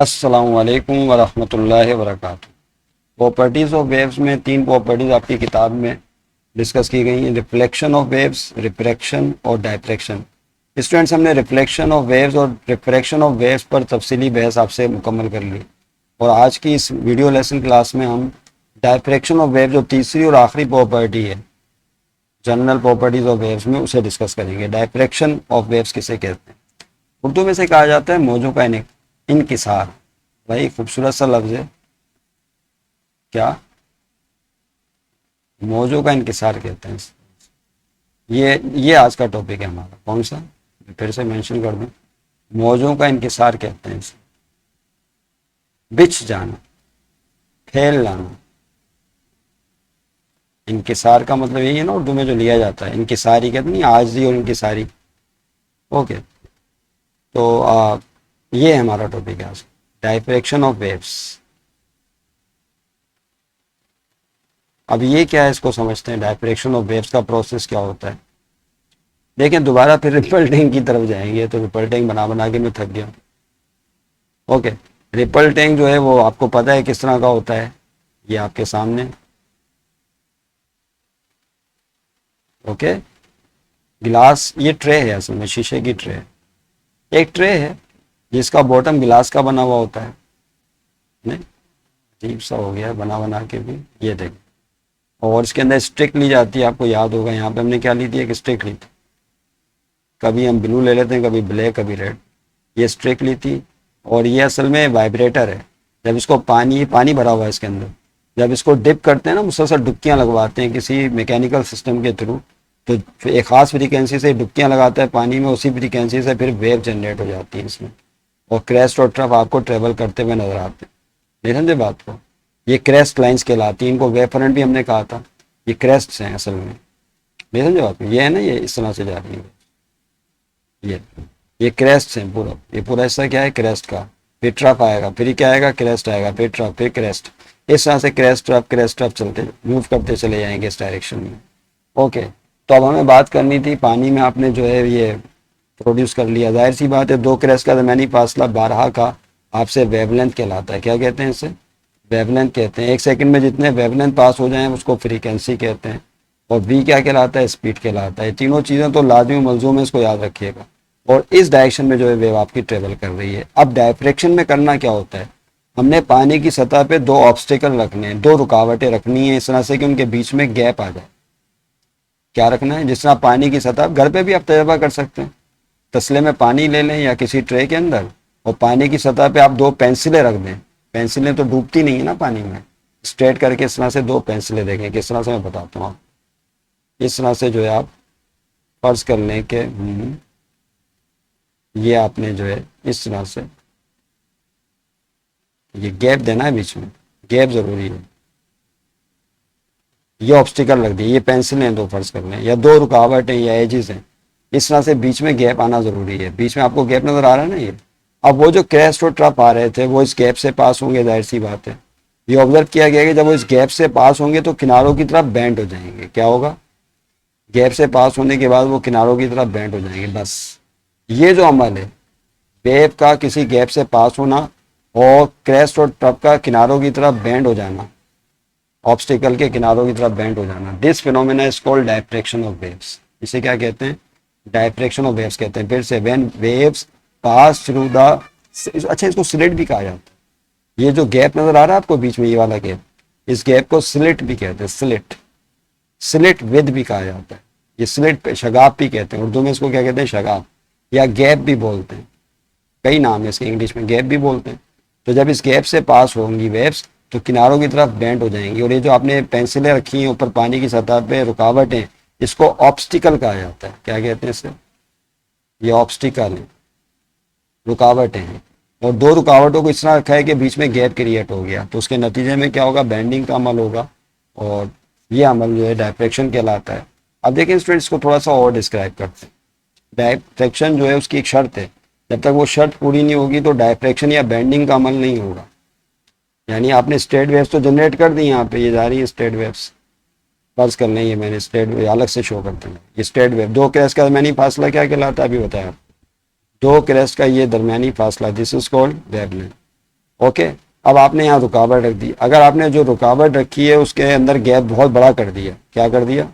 अस्सलामुअलैकुम वरहमतुल्लाहि वबरकातुहू। Properties of waves में 3 प्रॉपर्टीज़ आपकी किताब में डिस्कस की गई हैं, रिफ्लेक्शन ऑफ वेव्स, रिफ्रैक्शन और डायफ्रैक्शन। स्टूडेंट्स, हमने रिफ्लेक्शन ऑफ वेव्स और रिफ्रैक्शन ऑफ वेव्स पर तफसीली बहस आपसे मुकम्मल कर ली और आज की इस वीडियो लेसन क्लास में हम डायफ्रैक्शन ऑफ वेव्स जो तीसरी और आखिरी प्रॉपर्टी है जनरल प्रॉपर्टीज़ ऑफ वेव्स में, उसे डिस्कस करेंगे। डायफ्रैक्शन ऑफ वेव्स किसे कहते हैं? उर्दू में से कहा जाता है मौजों का इनकिसार। भाई खूबसूरत सा लफ्ज है, क्या? मौजों का इनकिसार कहते हैं। ये आज का टॉपिक है हमारा। कौन सा? फिर से मेंशन कर दूं, मौजों का इनकिसार कहते हैं इसे। बिछ जाना, फैल लाना। इनकिसार का मतलब यही है ना उर्दू में जो लिया जाता है, इनकिसारी कहते नहीं, आजिज़ी और इनकिसारी। ओके, तो ये हमारा टॉपिक है आज, डायफ्रैक्शन ऑफ वेव्स। अब ये क्या है, इसको समझते हैं। डायफ्रैक्शन ऑफ वेव्स का प्रोसेस क्या होता है? देखें, दोबारा फिर रिपल की तरफ जाएंगे, तो रिपल बना बना के मैं थक गया। ओके, रिपल जो है वो आपको पता है किस तरह का होता है, ये आपके सामने। ओके, गिलास, ये ट्रे है, असल में शीशे की ट्रे है। एक ट्रे है जिसका बॉटम गिलास का बना हुआ होता है। नहीं, अजीब सा हो गया बना बना के भी। ये देखें, और इसके अंदर स्टिक ली जाती है। आपको याद होगा यहाँ पे हमने क्या ली थी, एक स्टिक ली थी। कभी हम ब्लू ले लेते हैं, कभी ब्लैक, कभी रेड। ये स्टिक ली थी और ये असल में वाइब्रेटर है। जब इसको पानी भरा हुआ है इसके अंदर, जब इसको डिप करते हैं ना, मुसलसल डुबकियाँ लगवाते हैं किसी मैकेनिकल सिस्टम के थ्रू, तो एक ख़ास फ्रीक्वेंसी से डुबकियाँ लगाता है पानी में, उसी फ्रीक्वेंसी से फिर वेव जनरेट हो जाती है इसमें, और क्रेस्ट और ट्रफ आपको ट्रेवल करते हुए नजर आते हैं। नहीं समझे बात को? ये क्रेस्ट लाइंस कहलाती हैं। इनको वेव फ्रंट भी हमने कहा था। ये क्रेस्ट हैं असल में। नहीं समझे बात को? ये है ना, ये इस तरह से जा रही है। ये क्रेस्ट हैं पूरा। ये पूरा हिस्सा क्या है? क्रेस्ट का। फिर ट्रफ आएगा, फिर क्या आएगा? क्रेस्ट आएगा, फिर ट्रफ, फिर क्रेस्ट। इस तरह से क्रेस्ट ट्रफ चलते मूव करते चले जाएंगे इस डायरेक्शन में। ओके, तो अब हमें बात करनी थी, पानी में आपने जो है ये प्रोड्यूस कर लिया। जाहिर सी बात है, 2 क्रेस्ट का दरमियानी फासला 12 का आपसे वेवलेंथ कहलाता है। क्या कहते हैं इसे? वेवलेंथ कहते हैं। 1 सेकंड में जितने वेवलेंथ पास हो जाएं उसको फ्रीक्वेंसी कहते हैं। और v क्या कहलाता है? स्पीड कहलाता है। तीनों चीज़ें तो लाजमी मलजूम है, इसको याद रखिएगा। और इस डायरेक्शन में जो है वेव आपकी ट्रेवल कर रही है। अब डायफ्रैक्शन में करना क्या होता है, हमने पानी की सतह पे 2 ऑब्स्टिकल रखने हैं, 2 रुकावटें रखनी है इस तरह से कि उनके बीच में गैप आ जाए। क्या रखना है? जिस तरह पानी की सतह, घर पे भी आप तजर्बा कर सकते हैं। तसले में पानी ले लें या किसी ट्रे के अंदर, और पानी की सतह पे आप 2 पेंसिलें रख दें। पेंसिलें तो डूबती नहीं है ना पानी में। स्ट्रेट करके इस तरह से 2 पेंसिलें देखें किस तरह से, मैं बताता हूँ। इस तरह से जो है आप फर्ज कर लें कि ये आपने जो है इस तरह से ये गैप देना है, बीच में गैप ज़रूरी है। ये ऑब्स्टिकल रख दिए, ये पेंसिलें 2 फर्ज कर लें, या 2 रुकावटें या एजेस हैं। इस तरह से बीच में गैप आना ज़रूरी है। बीच में आपको गैप नज़र आ रहा है ना ये। अब वो जो क्रेस्ट और ट्रफ आ रहे थे वो इस गैप से पास होंगे, जाहिर सी बात है। ये ऑब्जर्व किया गया कि जब वो इस गैप से पास होंगे तो किनारों की तरफ बेंड हो जाएंगे। क्या होगा? गैप से पास होने के बाद वो किनारों की तरफ बेंड हो जाएंगे। बस ये जो अमल है, वेव का किसी गैप से पास होना और क्रेस्ट और ट्रफ का किनारों की तरफ बेंड हो जाना, ऑब्स्टिकल के किनारों की तरफ बेंड हो जाना, this phenomena is called diffraction of waves. इसे क्या कहते हैं? डायफ्रैक्शन ऑफ वेव्स कहते हैं। फिर से, when waves pass through the, अच्छा इसको स्लिट भी कहा जाता है। ये जो गैप नजर आ रहा है आपको बीच में, ये वाला गैप, इस गैप को स्लिट भी कहते हैं। स्लिट विद भी कहा जाता है। ये स्लिट शगाफ भी कहते हैं। उर्दू में इसको क्या कहते हैं? शगाफ, या गैप भी बोलते हैं। कई नाम है इसके, इंग्लिश में गैप भी बोलते हैं। तो जब इस गैप से पास होंगी वेव्स तो किनारों की तरफ बेंड हो जाएंगी। और ये जो आपने पेंसिलें रखी हैं ऊपर पानी की सतह पे, रुकावटें, इसको ऑब्स्टिकल कहा जाता है। क्या कहते हैं इसे? ये ऑब्स्टिकल है, रुकावटें हैं। और 2 रुकावटों को इस तरह रखा है कि बीच में गैप क्रिएट हो गया, तो उसके नतीजे में क्या होगा? बेंडिंग का अमल होगा, और ये अमल जो है डायफ्रैक्शन कहलाता है। अब देखिए स्टूडेंट्स, को थोड़ा सा और डिस्क्राइब करते हैं। डायफ्रैक्शन जो है उसकी एक शर्त है, जब तक वो शर्त पूरी नहीं होगी तो डायफ्रैक्शन या बेंडिंग का अमल नहीं होगा। यानी आपने स्ट्रेट वेव्स तो जनरेट कर दी, यहाँ पे ये जा रही है स्ट्रेट वेव्स, फर्ज कर लें ये मैंने स्ट्रेट वेव अलग से शो करते हैं, ये स्ट्रेट वेव, दो क्रेस्ट का दरमियानी फासला क्या कहलाता है अभी बताया, दो क्रेस्ट का ये दरमियानी फासला, this is called wavelength. Okay, अब आपने यहाँ रुकावट रख दी, अगर आपने जो रुकावट रखी है उसके अंदर गैप बहुत बड़ा कर दिया, क्या कर दिया,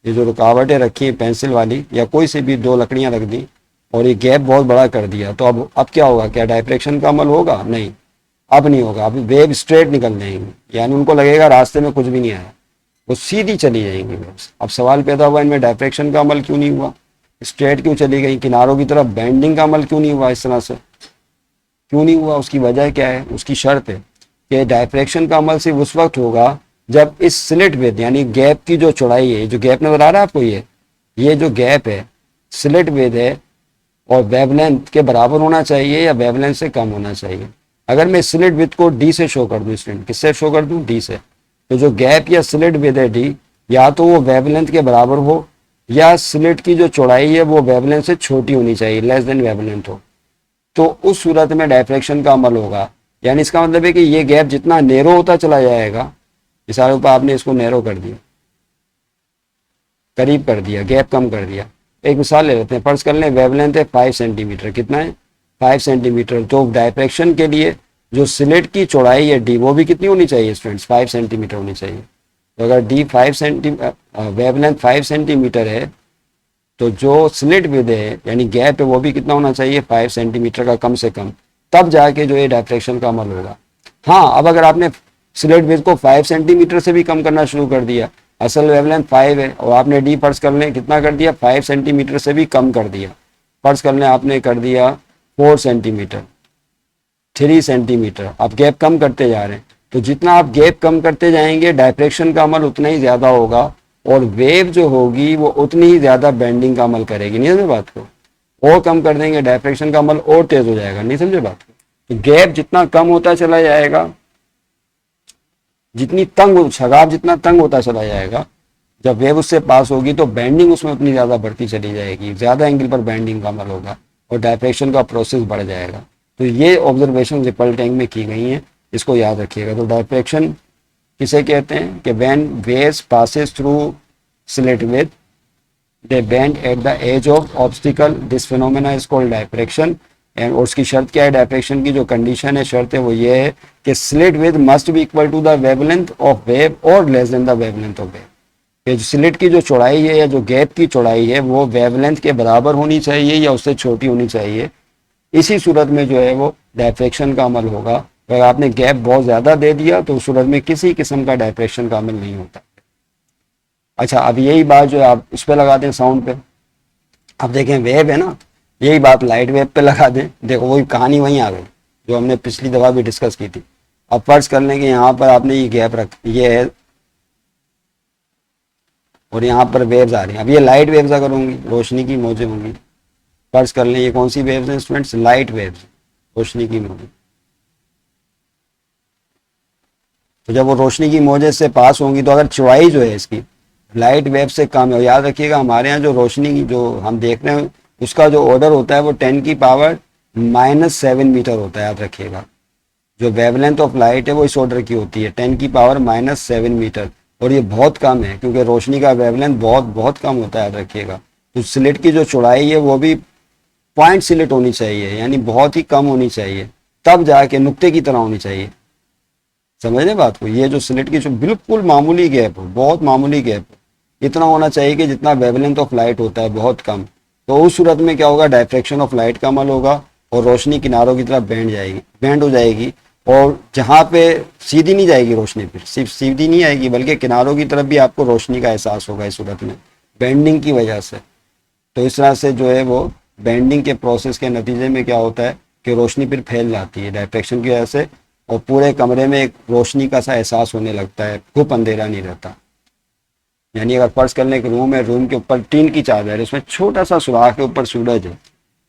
ये जो रुकावटें रखी हैं पेंसिल वाली या कोई से भी दो लकड़ियाँ रख दी और ये गैप बहुत बड़ा कर दिया, तो अब क्या होगा, क्या डायफ्रैक्शन का अमल होगा, नहीं, अब नहीं होगा, अब वेव स्ट्रेट निकल जाएंगी, यानी उनको लगेगा रास्ते में कुछ भी नहीं आया, वो सीधी चली जाएंगी वेव्स। अब सवाल पैदा हुआ इनमें डायफ्रैक्शन का अमल क्यों नहीं हुआ, स्ट्रेट क्यों चली गई, किनारों की तरफ बेंडिंग का अमल क्यों नहीं हुआ, इस तरह से क्यों नहीं हुआ, उसकी वजह क्या है, उसकी शर्त है कि डायफ्रैक्शन का अमल सिर्फ उस वक्त होगा जब इस स्लिट विड्थ यानी गैप की जो चौड़ाई है, जो गैप नजर आ रहा है आपको, ये जो गैप है स्लिट विड्थ है और वेवलेंथ के बराबर होना चाहिए या वेवलेंथ से कम होना चाहिए। अगर मैं स्लिट विड्थ को डी से शो कर दूं, स्टूडेंट किससे शो कर दूं, डी से, तो जो गैप या स्लिट विड्थ है डी, या तो वो वेवलेंथ के बराबर हो या स्लिट की जो चौड़ाई है वो वेवलेंथ से छोटी होनी चाहिए, लेस देन वेवलेंथ हो, तो उस सूरत में डायफ्रैक्शन का अमल होगा। यानी इसका मतलब है कि ये गैप जितना नैरो होता चला जाएगा, मिसाल पर आपने इसको नैरो कर दिया, करीब कर दिया, गैप कम कर दिया, एक मिसाल ले लेते हैं, फर्ज कर लें वेवलेंथ है 5 सेंटीमीटर, कितना है 5 सेंटीमीटर, तो डायफ्रैक्शन के लिए जो स्लिट की चौड़ाई है डी वो भी कितनी होनी चाहिए स्टूडेंट्स, 5 सेंटीमीटर होनी चाहिए। तो अगर डी 5 सेंटीमीटर वेवलेंथ 5 सेंटीमीटर है तो जो स्लिट विद है यानी गैप है वो भी कितना होना चाहिए 5 सेंटीमीटर का कम से कम, तब जाके जो है डायफ्रैक्शन का अमल होगा। हाँ, अब अगर आपने स्लिट विद को 5 सेंटीमीटर से भी कम करना शुरू कर दिया, असल वेवलेंथ 5 है और आपने डी फर्ज कर लें कितना कर दिया 5 सेंटीमीटर से भी कम कर दिया, फर्ज कर लें आपने कर दिया 4 सेंटीमीटर 3 सेंटीमीटर, आप गैप कम करते जा रहे हैं, तो जितना आप गैप कम करते जाएंगे डायफ्रैक्शन का अमल उतना ही ज्यादा होगा और वेव जो होगी वो उतनी ही ज्यादा बेंडिंग का अमल करेगी। नहीं समझे बात को, और कम कर देंगे डायफ्रैक्शन का अमल और तेज हो जाएगा। नहीं समझे बात को, तो गैप जितना कम होता चला जाएगा, जितनी तंग शगाफ जितना तंग होता चला जाएगा, जब वेव उससे पास होगी तो बेंडिंग उसमें उतनी ज्यादा बढ़ती चली जाएगी, ज्यादा एंगल पर बेंडिंग का अमल होगा और डायफ्रैक्शन का प्रोसेस बढ़ जाएगा। तो ये ऑब्जर्वेशन रिपल टैंक में की गई हैं, इसको याद रखिएगा। तो डायफ्रैक्शन किसे कहते हैं कि when waves passes through slit with they bend at the edge of obstacle, this phenomena is called diffraction. And और उसकी शर्त क्या है, डायफ्रैक्शन की जो कंडीशन है, शर्त है वो ये है कि slit with must be equal to the wavelength of wave और less than the wavelength of wave. कि स्लिट की जो चौड़ाई है या जो गैप की चौड़ाई है वो वेवलेंथ के बराबर होनी चाहिए या उससे छोटी होनी चाहिए। इसी सूरत में जो है वो डायफ्रैक्शन का अमल होगा। अगर आपने गैप बहुत ज़्यादा दे दिया तो उस सूरत में किसी किस्म का डायफ्रैक्शन का अमल नहीं होता। अच्छा, अब यही बात जो है आप इस पे लगा दें साउंड पे, अब देखें वेव है ना, यही बात लाइट वेव पे लगा दें, देखो वही कहानी वहीं आ गई जो हमने पिछली दफ़ा भी डिस्कस की थी। अब फर्ज कर लें कि यहाँ पर आपने ये गैप रख ये है और यहाँ पर वेव्स आ रही हैं। अब ये लाइट वेव्स अगर होंगी, रोशनी की मौजें होंगी, फर्ज कर लें ये कौन सी वेव्स हैं स्टूडेंट्स, लाइट वेव्स, रोशनी की मौजें। तो जब वो रोशनी की मौजे से पास होंगी तो अगर चौड़ाई जो है इसकी लाइट वेव से कम है, याद रखिएगा हमारे यहाँ जो रोशनी की जो हम देख रहे हैं उसका जो ऑर्डर होता है वो 10 की पावर -7 मीटर होता है, याद रखिएगा। जो वेवलेंथ ऑफ लाइट है वो इस ऑर्डर की होती है 10 की पावर -7 मीटर, और ये बहुत कम है क्योंकि रोशनी का वेवलेंथ बहुत बहुत कम होता है, याद रखिएगा। तो स्लिट की जो चौड़ाई है वो भी पॉइंट स्लिट होनी चाहिए, यानी बहुत ही कम होनी चाहिए, तब जाके नुक्ते की तरह होनी चाहिए। समझ रहे बात को, ये जो स्लिट की जो बिल्कुल मामूली गैप हो, बहुत मामूली गैप हो, इतना होना चाहिए कि जितना वेवलेंथ ऑफ लाइट होता है, बहुत कम। तो उस सूरत में क्या होगा, डायफ्रैक्शन ऑफ लाइट का अमल होगा और रोशनी किनारों की तरफ बेंड हो जाएगी, और जहाँ पे सीधी नहीं जाएगी रोशनी, फिर सिर्फ सीधी नहीं आएगी बल्कि किनारों की तरफ भी आपको रोशनी का एहसास होगा इस सूरत में, बेंडिंग की वजह से। तो इस तरह से जो है वो बेंडिंग के प्रोसेस के नतीजे में क्या होता है कि रोशनी फिर फैल जाती है डायफ्रैक्शन की वजह से, और पूरे कमरे में एक रोशनी का सा एहसास होने लगता है, खूब अंधेरा नहीं रहता। यानी अगर फर्ज कर लें एक रूम है, रूम के ऊपर टीन की चादर है, उसमें छोटा सा सुराख के ऊपर सूरज है,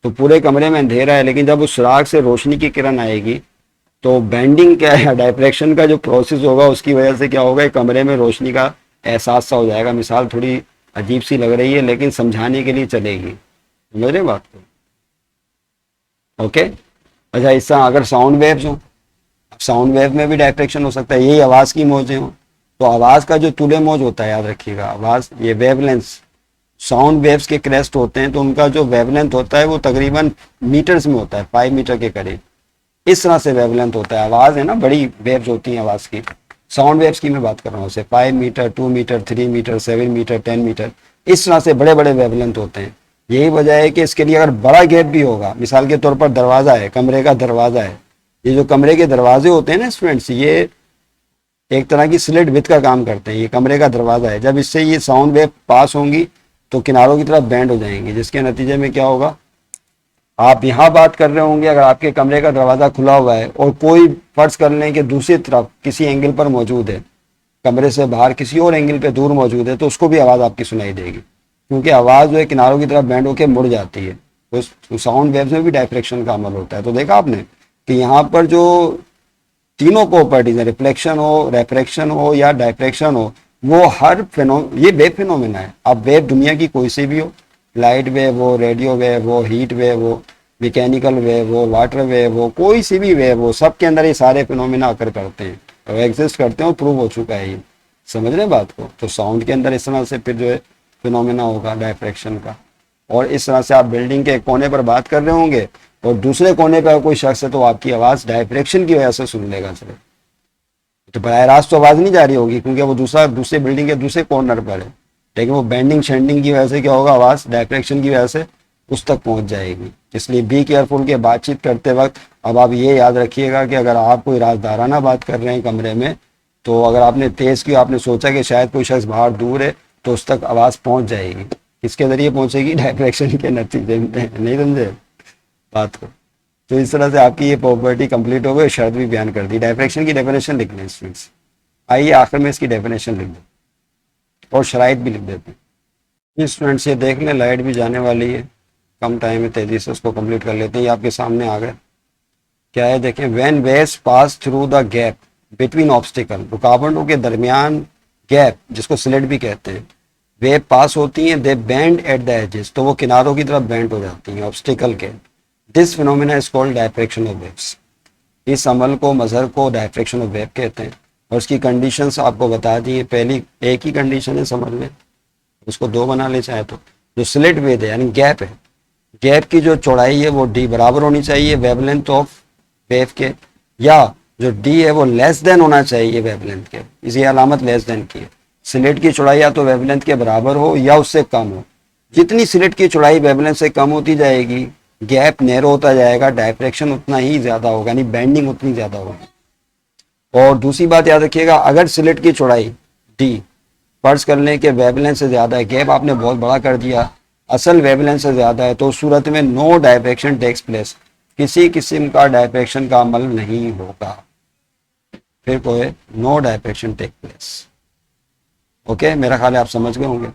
तो पूरे कमरे में अंधेरा है, लेकिन जब उस सुराख से रोशनी की किरण आएगी तो बेंडिंग क्या है, डायफ्रैक्शन का जो प्रोसेस होगा उसकी वजह से क्या होगा, कमरे में रोशनी का एहसास सा हो जाएगा। मिसाल थोड़ी अजीब सी लग रही है लेकिन समझाने के लिए चलेगी, समझ रहे बात को, ओके। अच्छा, इससे अगर साउंड वेव्स हो, साउंड वेव में भी डायफ्रैक्शन हो सकता है, यही आवाज़ की मौजें हों, तो आवाज का जो तुले मौज होता है, याद रखिएगा, आवाज ये वेवलेंथ, साउंड वेव्स के क्रेस्ट होते हैं तो उनका जो वेवलेंथ होता है वो तकरीबन मीटर्स में होता है, 5 मीटर के करीब। इस तरह से वेवलेंथ होता है। आवाज है ना, बड़ी वेव्स होती हैं आवाज की, साउंड वेव्स की मैं बात कर रहा हूँ, 5 meter, 2 meter, 3 meter, 7 meter, 10 meter, इस तरह से बड़े बड़े वेवलेंथ होते हैं। यही वजह है कि इसके लिए अगर बड़ा गैप भी होगा, मिसाल के तौर पर दरवाजा है, कमरे का दरवाजा है, ये जो कमरे के दरवाजे होते हैं ना स्टूडेंट्स, ये एक तरह की स्लिट विथ का काम करते हैं। ये कमरे का दरवाजा है, जब इससे ये साउंड वेव पास होंगी तो किनारों की तरफ बैंड हो जाएंगे, जिसके नतीजे में क्या होगा, आप यहाँ बात कर रहे होंगे, अगर आपके कमरे का दरवाजा खुला हुआ है और कोई फर्ज कर लें कि दूसरी तरफ किसी एंगल पर मौजूद है, कमरे से बाहर किसी और एंगल पे दूर मौजूद है, तो उसको भी आवाज़ आपकी सुनाई देगी, क्योंकि आवाज़ जो है किनारों की तरफ बैंड होकर मुड़ जाती है। तो साउंड वेव्स में भी डायफ्रैक्शन का अमल होता है। तो देखा आपने कि यहाँ पर जो तीनों प्रॉपर्टीज है, रिफ्लेक्शन हो, रेफ्रेक्शन हो या डायफ्रैक्शन हो, वो ये वेव फिनोमेना है। अब वेव दुनिया की कोई सी भी हो, लाइट वेव हो, रेडियो वेव हो, हीट वेव हो, मैकेनिकल वेव हो, वाटर वेव हो, कोई सी भी वेव हो, सबके अंदर ये सारे फिनोमेना अकर करते हैं और एग्जिस्ट करते हैं और प्रूव हो चुका है ये। समझ रहे हैं बात को? तो साउंड के अंदर इस तरह से फिर जो है फिनोमेना होगा डायफ्रैक्शन का। और इस तरह से आप बिल्डिंग के एक कोने पर बात कर रहे होंगे और दूसरे कोने पर कोई शख्स है तो आपकी आवाज़ डायफ्रैक्शन की वजह से सुन लेगा सिर्फ, तो बराह रास्त तो आवाज़ नहीं जा रही होगी क्योंकि वो दूसरे बिल्डिंग के दूसरे कॉर्नर पर है, लेकिन वो बेंडिंग शेंडिंग की वजह से क्या होगा, आवाज़ डायफ्रैक्शन की वजह से उस तक पहुंच जाएगी। इसलिए बी केयरफुल के बातचीत करते वक्त अब आप ये याद रखिएगा कि अगर आप कोई राजदाराना बात कर रहे हैं कमरे में, तो अगर आपने तेज़ की, आपने सोचा कि शायद कोई शख्स बाहर दूर है, तो उस तक आवाज़ पहुंच जाएगी। किसके ज़रिए पहुंचेगी? डायफ्रैक्शन के नतीजे में। नहीं समझे बात को? तो इस तरह से आपकी ये प्रॉपर्टी कंप्लीट हो गई, शर्त भी बयान कर दी। डायफ्रैक्शन की डेफिनेशन लिख लें स्टूडेंट्स, आइए आखिर में इसकी डेफिनेशन लिख दें और शराइत भी लिख देते हैं। स्टूडेंट्स ये देख लें, लाइट भी जाने वाली है, कम टाइम में तेज़ी से उसको कंप्लीट कर लेते हैं। ये आपके सामने आ गए, क्या है देखें, when waves pass through the gap between obstacle, रुकावटों के दरमियान गैप, जिसको स्लिट भी कहते हैं, वेव पास होती हैं, दे बेंड एट द एजेस, तो वो किनारों की तरफ बेंड हो जाती हैं ऑब्स्टिकल के। This phenomena is called diffraction of waves. इस अमल को, मजहर को डायफ्रैक्शन ऑफ वेव कहते हैं। और उसकी कंडीशंस आपको बता दी है। पहली एक ही कंडीशन है, समझ लें, उसको दो बना ले चाहे तो। जो स्लिट वेव है यानी गैप है, गैप की जो चौड़ाई है वो डी बराबर होनी चाहिए वेवलेंथ ऑफ वेव के, या जो डी है वो लेस देन होना चाहिए वेवलेंथ के। इसी अलामत लेस देन की है। स्लिट की चौड़ाई या तो वेवलेंथ के बराबर हो या उससे कम हो। जितनी स्लिट की चौड़ाई वेवलेंथ से कम होती जाएगी, गैप नैरो होता जाएगा, डायफ्रैक्शन उतना ही ज्यादा होगा, यानी बेंडिंग उतनी ज्यादा होगी। और दूसरी बात याद रखिएगा, अगर स्लिट की चौड़ाई डी फर्ज कर लें कि वेवलेंथ से ज्यादा है, गैप आपने बहुत बड़ा कर दिया, असल वेवलेंथ से ज्यादा है, तो उस सूरत में नो डायफ्रैक्शन टेक्स प्लेस, किसी किस्म का डायफ्रैक्शन का अमल नहीं होगा। फिर कोई no diffraction take place. Okay, मेरा ख्याल है आप समझ गए होंगे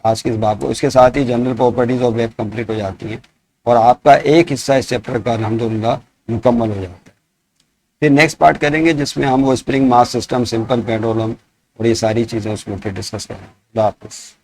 आज की इस बात को। इसके साथ ही general properties of wave complete हो जाती हैं और आपका एक हिस्सा इस चैप्टर का अल्हम्दुलिल्लाह मुकम्मल हो जाता है। फिर नेक्स्ट पार्ट करेंगे जिसमें हम वो spring mass system, simple pendulum और ये सारी चीज़ें उसमें फिर डिस्कस करेंगे। अल्लाह हाफ़िज़।